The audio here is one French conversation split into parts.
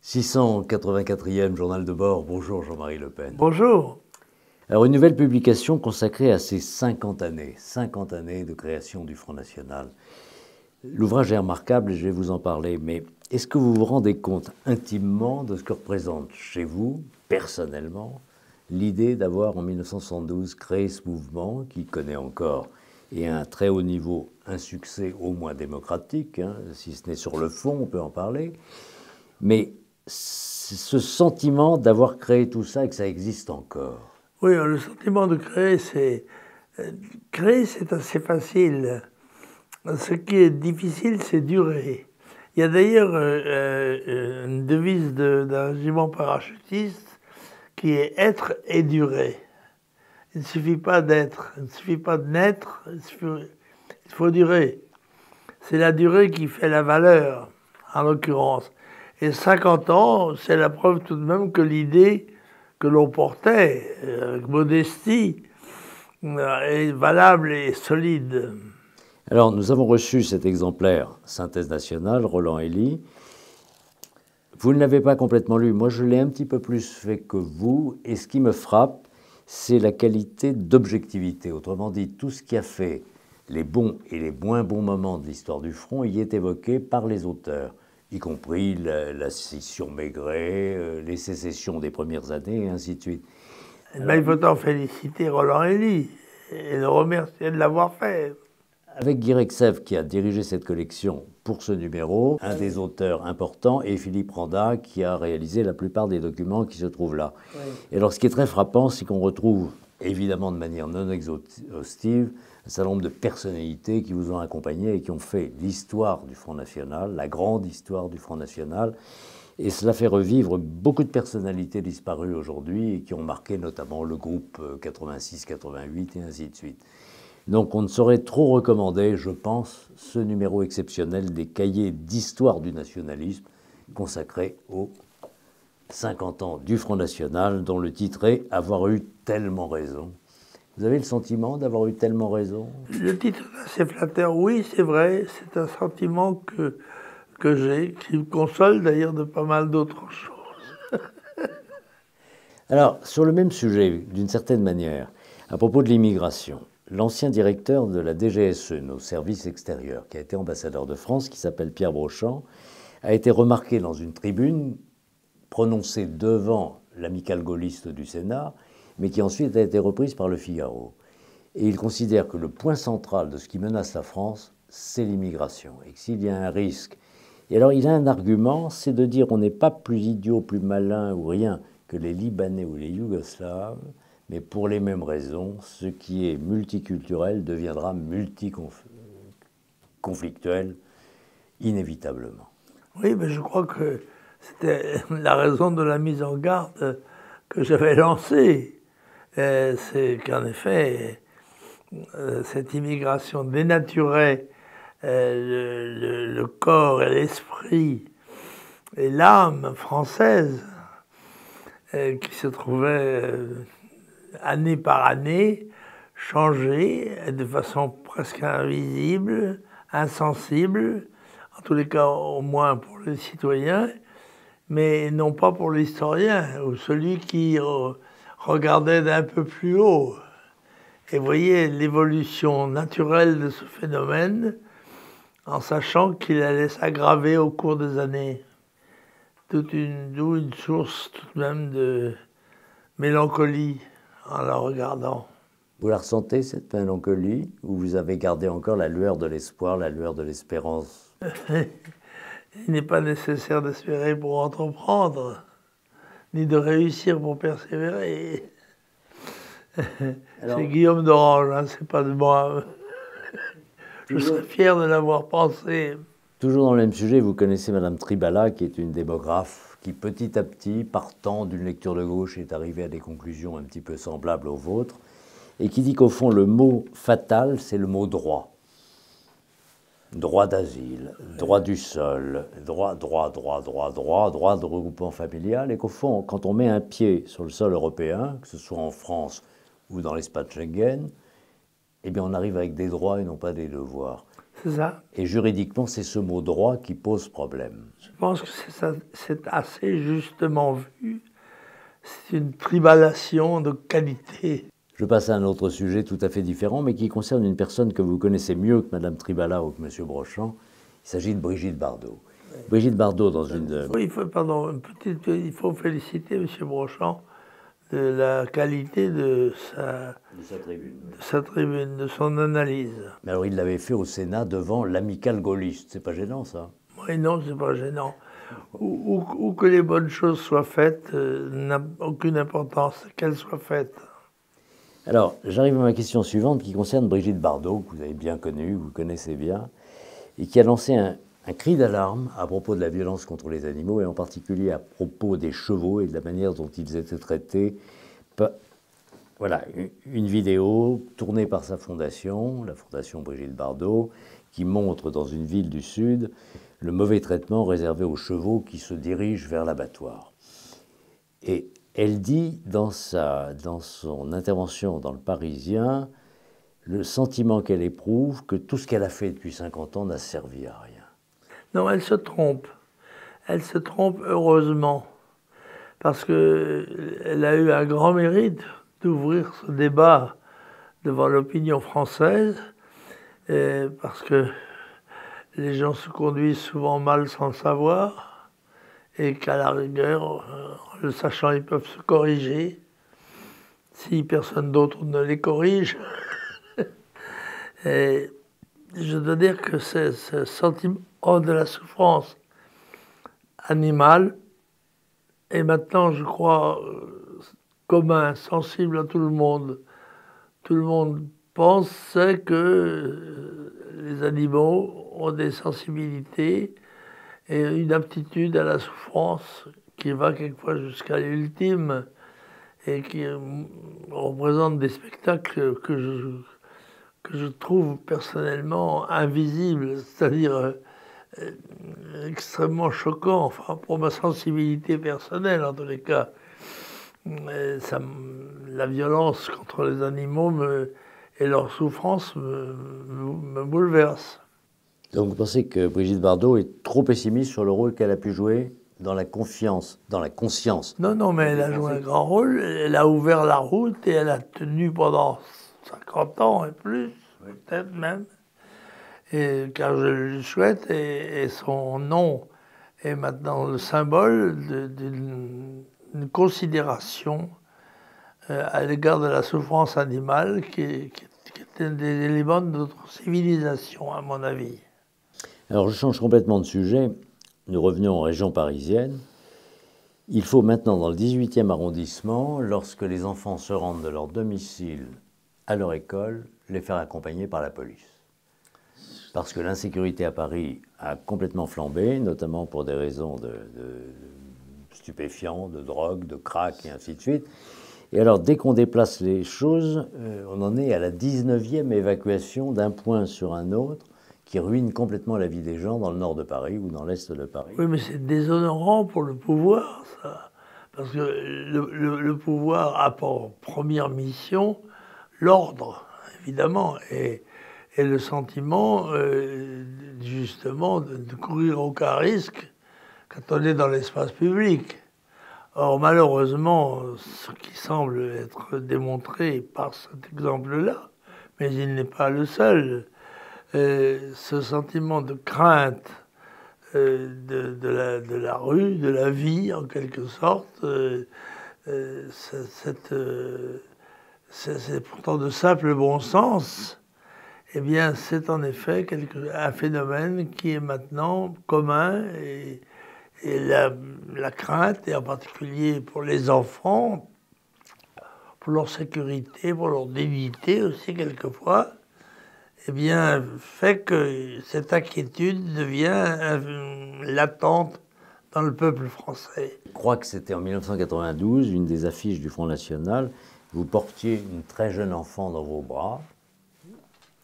684e journal de bord. Bonjour Jean-Marie Le Pen. Bonjour. Alors une nouvelle publication consacrée à ces 50 années de création du Front National. L'ouvrage est remarquable et je vais vous en parler, mais est-ce que vous vous rendez compte intimement de ce que représente chez vous, personnellement, l'idée d'avoir en 1972 créé ce mouvement qui connaît encore, et à un très haut niveau, un succès au moins démocratique, si ce n'est sur le fond, on peut en parler, mais ce sentiment d'avoir créé tout ça et que ça existe encore. Oui, le sentiment de créer, c'est assez facile. Ce qui est difficile, c'est durer. Il y a d'ailleurs une devise d'un régiment parachutiste qui est être et durer. Il ne suffit pas d'être, il ne suffit pas de naître, il faut durer. C'est la durée qui fait la valeur, en l'occurrence. Et 50 ans, c'est la preuve tout de même que l'idée que l'on portait, avec modestie, est valable et solide. Alors, nous avons reçu cet exemplaire, Synthèse nationale, Roland Hély. Vous ne l'avez pas complètement lu. Moi, je l'ai un petit peu plus fait que vous. Et ce qui me frappe, c'est la qualité d'objectivité. Autrement dit, tout ce qui a fait les bons et les moins bons moments de l'histoire du Front y est évoqué par les auteurs, y compris la scission Maigret, les sécessions des premières années, et ainsi de suite. Alors, il faut en féliciter Roland Hély et le remercier de l'avoir fait. Avec Guy Rexève, qui a dirigé cette collection pour ce numéro, un des auteurs importants, et Philippe Randa, qui a réalisé la plupart des documents qui se trouvent là. Oui. Et alors, ce qui est très frappant, c'est qu'on retrouve, évidemment de manière non exhaustive, un certain nombre de personnalités qui vous ont accompagné et qui ont fait l'histoire du Front National, la grande histoire du Front National. Et cela fait revivre beaucoup de personnalités disparues aujourd'hui et qui ont marqué notamment le groupe 86-88 et ainsi de suite. Donc on ne saurait trop recommander, je pense, ce numéro exceptionnel des cahiers d'histoire du nationalisme consacré aux 50 ans du Front National, dont le titre est « Avoir eu tellement raison ». Vous avez le sentiment d'avoir eu tellement raison? Le titre est assez flatteur, oui, c'est vrai, c'est un sentiment que j'ai, qui me console d'ailleurs de pas mal d'autres choses. Alors, sur le même sujet, d'une certaine manière, à propos de l'immigration, l'ancien directeur de la DGSE, nos services extérieurs, qui a été ambassadeur de France, qui s'appelle Pierre Brochant, a été remarqué dans une tribune prononcée devant l'amicale gaulliste du Sénat, mais qui ensuite a été reprise par Le Figaro. Et il considère que le point central de ce qui menace la France, c'est l'immigration, et que s'il y a un risque... Et alors il a un argument, c'est de dire on n'est pas plus idiot, plus malin ou rien que les Libanais ou les Yougoslaves, mais pour les mêmes raisons, ce qui est multiculturel deviendra multiconflictuel inévitablement. Oui, mais je crois que c'était la raison de la mise en garde que j'avais lancée. C'est qu'en effet, cette immigration dénaturait le corps et l'esprit et l'âme française qui se trouvait année par année changer de façon presque invisible, insensible, en tous les cas au moins pour les citoyens, mais non pas pour l'historien ou celui qui regardait d'un peu plus haut et voyait l'évolution naturelle de ce phénomène en sachant qu'il allait s'aggraver au cours des années. D'où une source tout de même de mélancolie en la regardant. Vous la ressentez, cette mélancolie, ou vous avez gardé encore la lueur de l'espoir, la lueur de l'espérance? Il n'est pas nécessaire d'espérer pour entreprendre, ni de réussir pour persévérer. C'est Guillaume d'Orange, hein, c'est pas de moi. Je serais fier de l'avoir pensé. Toujours dans le même sujet, vous connaissez Madame Tribala, qui est une démographe, qui petit à petit, partant d'une lecture de gauche, est arrivée à des conclusions un petit peu semblables aux vôtres, et qui dit qu'au fond, le mot fatal, c'est le mot droit. Droit d'asile, droit du sol, droit de regroupement familial, et qu'au fond, quand on met un pied sur le sol européen, que ce soit en France ou dans l'espace Schengen, eh bien on arrive avec des droits et non pas des devoirs. C'est ça. Et juridiquement, c'est ce mot droit qui pose problème. Je pense que c'est assez justement vu. C'est une triballation de qualité. Je passe à un autre sujet tout à fait différent, mais qui concerne une personne que vous connaissez mieux que Mme Tribala ou que M. Brochant. Il s'agit de Brigitte Bardot. Oui. Brigitte Bardot, dans une... Oui, il faut féliciter M. Brochant de la qualité de sa tribune, de son analyse. Mais alors, il l'avait fait au Sénat devant l'amicale gaulliste. C'est pas gênant, ça? Oui, non, c'est pas gênant. Où que les bonnes choses soient faites n'a aucune importance qu'elles soient faites. Alors, j'arrive à ma question suivante qui concerne Brigitte Bardot, que vous avez bien connue, que vous connaissez bien, et qui a lancé un cri d'alarme à propos de la violence contre les animaux, et en particulier à propos des chevaux et de la manière dont ils étaient traités. Voilà, une vidéo tournée par sa fondation, la fondation Brigitte Bardot, qui montre dans une ville du Sud le mauvais traitement réservé aux chevaux qui se dirigent vers l'abattoir. Et elle dit dans son intervention dans Le Parisien le sentiment qu'elle éprouve que tout ce qu'elle a fait depuis 50 ans n'a servi à rien. Non, elle se trompe. Elle se trompe heureusement, parce qu'elle a eu un grand mérite d'ouvrir ce débat devant l'opinion française, parce que les gens se conduisent souvent mal sans le savoir, et qu'à la rigueur, en le sachant, ils peuvent se corriger, si personne d'autre ne les corrige. Et je dois dire que ce sentiment de la souffrance animale est maintenant, je crois, commun, sensible à tout le monde. Tout le monde pense que les animaux ont des sensibilités et une aptitude à la souffrance qui va quelquefois jusqu'à l'ultime et qui représente des spectacles que je trouve personnellement invisibles, c'est-à-dire extrêmement choquants, enfin, pour ma sensibilité personnelle en tous les cas. La violence contre les animaux et leur souffrance me bouleverse. Donc vous pensez que Brigitte Bardot est trop pessimiste sur le rôle qu'elle a pu jouer dans la confiance, dans la conscience? Non, mais elle a joué un grand rôle, elle a ouvert la route et elle a tenu pendant 50 ans et plus, oui, peut-être même. Et, car je le souhaite, et son nom est maintenant le symbole d'une considération à l'égard de la souffrance animale qui est un des éléments de notre civilisation, à mon avis. Alors je change complètement de sujet. Nous revenons en région parisienne. Il faut maintenant, dans le 18e arrondissement, lorsque les enfants se rendent de leur domicile à leur école, les faire accompagner par la police. Parce que l'insécurité à Paris a complètement flambé, notamment pour des raisons de stupéfiants, de drogue, de crack et ainsi de suite. Et alors, dès qu'on déplace les choses, on en est à la 19e évacuation d'un point sur un autre qui ruine complètement la vie des gens dans le nord de Paris ou dans l'est de Paris. Oui, mais c'est déshonorant pour le pouvoir, ça. Parce que le pouvoir a pour première mission l'ordre, évidemment, et le sentiment, justement, de courir aucun risque quand on est dans l'espace public. Or, malheureusement, ce qui semble être démontré par cet exemple-là, mais il n'est pas le seul, ce sentiment de crainte de la rue, de la vie, en quelque sorte, c'est pourtant de simple bon sens, eh bien, c'est en effet un phénomène qui est maintenant commun et la crainte, et en particulier pour les enfants, pour leur sécurité, pour leur dignité aussi quelquefois, eh bien, fait que cette inquiétude devient latente dans le peuple français. Je crois que c'était en 1992, une des affiches du Front National, vous portiez une très jeune enfant dans vos bras.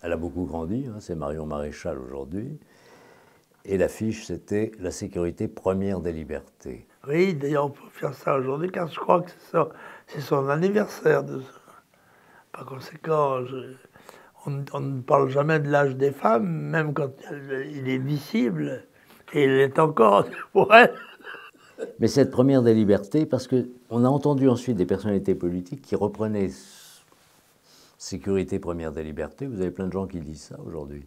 Elle a beaucoup grandi, hein, c'est Marion Maréchal aujourd'hui. Et l'affiche, c'était « La sécurité première des libertés ». Oui, d'ailleurs, on peut faire ça aujourd'hui, car je crois que c'est son anniversaire de ça. Par conséquent, on ne parle jamais de l'âge des femmes, même quand il est visible, et il est encore pour elles. Mais cette première des libertés, parce qu'on a entendu ensuite des personnalités politiques qui reprenaient sécurité première des libertés. Vous avez plein de gens qui disent ça aujourd'hui.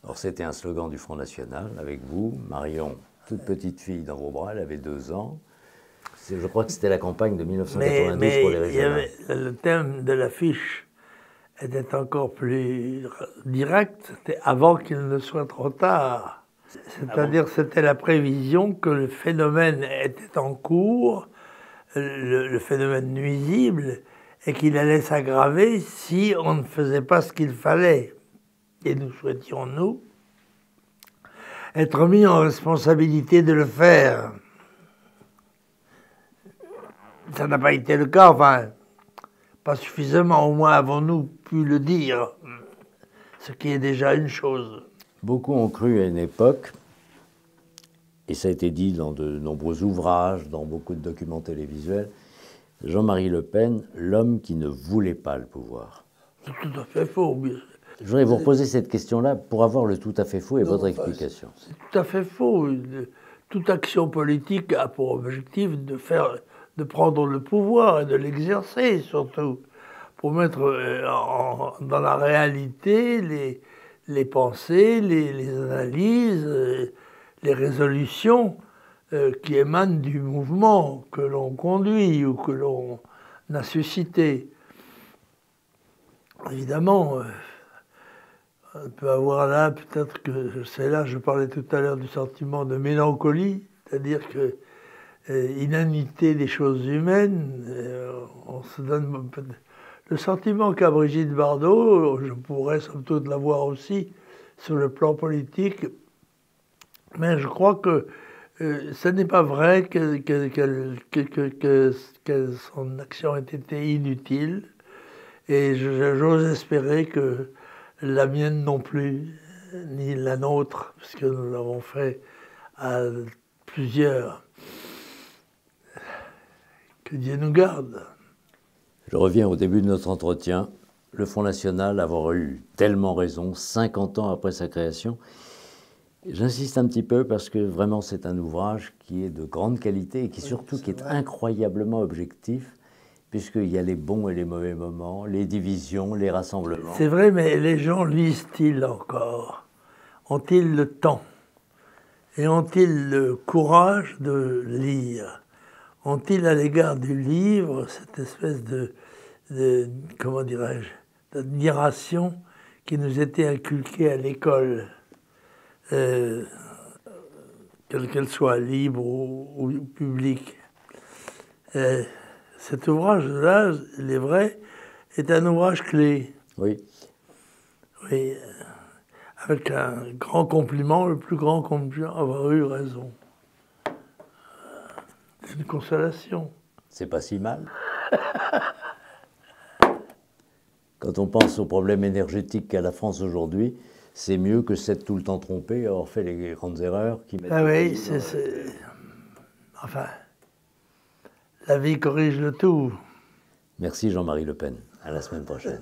Alors c'était un slogan du Front National, avec vous, Marion, toute petite fille dans vos bras, elle avait 2 ans. Je crois que c'était la campagne de 1992 pour les régionales. Le thème de l'affiche était encore plus direct, c'était avant qu'il ne soit trop tard. C'est-à-dire c'était la prévision que le phénomène était en cours, le phénomène nuisible, et qu'il allait s'aggraver si on ne faisait pas ce qu'il fallait. Et nous souhaitions, nous, être mis en responsabilité de le faire. Ça n'a pas été le cas, enfin, pas suffisamment, au moins avons-nous pu le dire, ce qui est déjà une chose. Beaucoup ont cru à une époque, et ça a été dit dans de nombreux ouvrages, dans beaucoup de documents télévisuels, Jean-Marie Le Pen, l'homme qui ne voulait pas le pouvoir. C'est tout à fait faux. Je voudrais vous reposer cette question-là pour avoir le tout à fait faux et votre explication. C'est tout à fait faux. Toute action politique a pour objectif de prendre le pouvoir et de l'exercer, surtout, pour mettre dans la réalité les pensées, les analyses, les résolutions qui émanent du mouvement que l'on conduit ou que l'on a suscité. Évidemment, on peut avoir là, peut-être que c'est là, je parlais tout à l'heure du sentiment de mélancolie, c'est-à-dire que inanité des choses humaines, on se donne le sentiment qu'a Brigitte Bardot, je pourrais somme toute l'avoir aussi sur le plan politique, mais je crois que ce n'est pas vrai que son action ait été inutile, et j'ose espérer que la mienne non plus, ni la nôtre, puisque nous l'avons fait à plusieurs. Que Dieu nous garde. Je reviens au début de notre entretien. Le Front National avoir eu tellement raison, 50 ans après sa création. J'insiste un petit peu parce que vraiment c'est un ouvrage qui est de grande qualité et qui surtout qui est incroyablement objectif, puisqu'il y a les bons et les mauvais moments, les divisions, les rassemblements. C'est vrai, mais les gens lisent-ils encore? Ont-ils le temps? Et ont-ils le courage de lire? Ont-ils à l'égard du livre cette espèce de comment dirais-je, d'admiration qui nous était inculquée à l'école, quelle qu'elle soit, libre ou publique? Cet ouvrage-là, il est vrai, est un ouvrage clé. Oui. Oui, avec un grand compliment, le plus grand compliment, avoir eu raison. C'est une consolation. C'est pas si mal. Quand on pense aux problèmes énergétiques qu'a la France aujourd'hui, c'est mieux que s'être tout le temps trompé, avoir fait les grandes erreurs qui mettent... Ah oui, enfin, la vie corrige le tout. Merci Jean-Marie Le Pen. À la semaine prochaine.